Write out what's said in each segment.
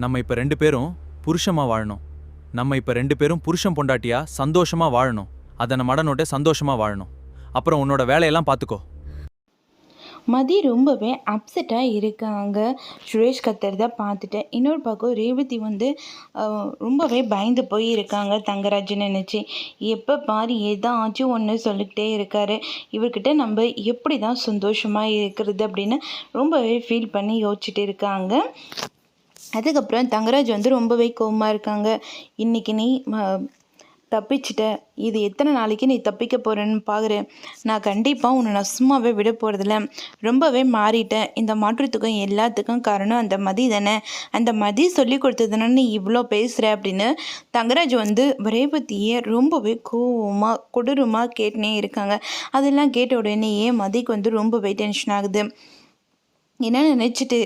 நம்ம இப்ப 2 பேரும் புருஷமா வாழணும். நம்ம இப்ப 2 பேரும் புருஷன் பொண்டாட்டியா சந்தோஷமா வாழணும். அத மடனோட சந்தோஷமா வாழணும். அப்புறம் உன்னோட வேலையெல்லாம் பார்த்துக்கோ. மதி ரொம்பவே அப்செட்டாக இருக்காங்க. சுரேஷ் கத்துறத பார்த்துட்டு. இன்னொரு பக்கம் ரேவதி வந்து ரொம்பவே பயந்து போய் இருக்காங்க தங்கராஜ் நினச்சி. எப்போ பாரு ஏதாச்சும் ஒன்று சொல்லிக்கிட்டே இருக்காரு. இவர்கிட்ட நம்ம எப்படி தான் சந்தோஷமாக இருக்கிறது அப்படின்னு ரொம்பவே ஃபீல் பண்ணி யோசிச்சுட்டு இருக்காங்க. அதுக்கப்புறம் தங்கராஜ் வந்து ரொம்பவே கோவமாக இருக்காங்க. இன்றைக்கி நீ தப்பிச்சிட்ட, இது எத்தனை நாளைக்கு நீ தப்பிக்க போகிறேன்னு பார்க்குறேன். நான் கண்டிப்பாக உன்னை நான் சும்மாவே விட போகிறதில்ல. ரொம்பவே மாறிட்டேன். இந்த மாற்றத்துக்கும் எல்லாத்துக்கும் காரணம் அந்த மதி தானே. அந்த மதி சொல்லி கொடுத்ததுனா நீ இவ்வளோ பேசுகிற அப்படின்னு தங்கராஜ் வந்து ரேவதியை ரொம்பவே கோவமாக கொடூரமாக கேட்டுனே இருக்காங்க. அதெல்லாம் கேட்ட உடனேயே மதிக்கு வந்து ரொம்பவே டென்ஷன் ஆகுது. என்ன நினச்சிட்டு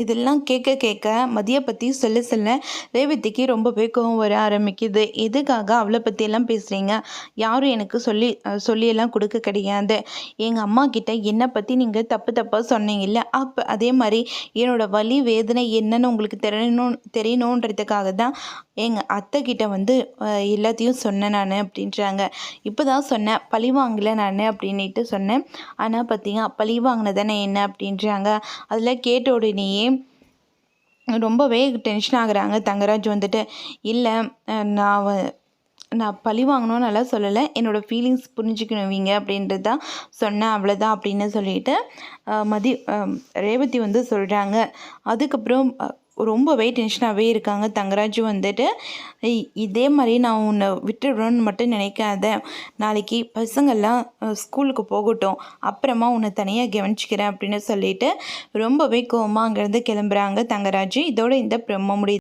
இதெல்லாம் கேட்க கேட்க மதியை பற்றி சொல்ல ரேவதிக்கு ரொம்பவே கோவம் வர ஆரம்பிக்குது. எதுக்காக அவளை பற்றியெல்லாம் பேசுகிறீங்க? யாரும் எனக்கு சொல்லியெல்லாம் கொடுக்க கிடையாது. எங்கள் அம்மா கிட்ட என்னை பற்றி நீங்கள் தப்பாக சொன்னீங்கல்ல, அப்போ அதே மாதிரி என்னோடய வலி வேதனை என்னன்னு உங்களுக்கு தெரியணுன்றதுக்காக தான் எங்கள் அத்தைக்கிட்ட வந்து எல்லாத்தையும் சொன்னேன் நான் அப்படின்றாங்க. இப்போ தான் சொன்னேன், பழி வாங்கலை நான் அப்படின்ட்டு சொன்னேன். ஆனால் பார்த்தீங்க பழி வாங்கினதானே என்ன அப்படின்றாங்க. அதில் கேட்ட உடனேயே ரொம்பவே டென்ஷன் ஆகுறாங்க தங்கராஜ் வந்துட்டு. இல்லை நான் பழி வாங்கணும்னு நல்லா சொல்லலை, என்னோடய ஃபீலிங்ஸ் புரிஞ்சுக்கணுவீங்க அப்படின்றது தான் சொன்னேன், அவ்வளோதான் அப்படின்னு சொல்லிட்டு ரேவதி வந்து சொல்கிறாங்க. அதுக்கப்புறம் ரொம்பவே டென்ஷனாகவே இருக்காங்க தங்கராஜ் வந்துட்டு. இதே மாதிரி நான் உன்னை விட்டுடுறோன்னு மட்டும் நினைக்காத. நாளைக்கு பசங்கள்லாம் ஸ்கூலுக்கு போகட்டும், அப்புறமா உன்னை தனியாக கவனிச்சிக்கிறேன் அப்படின்னு சொல்லிட்டு ரொம்பவே கோவமாக அங்கேருந்து கிளம்புறாங்க தங்கராஜ். இதோட இந்த ப்ரோமோ முடியுது.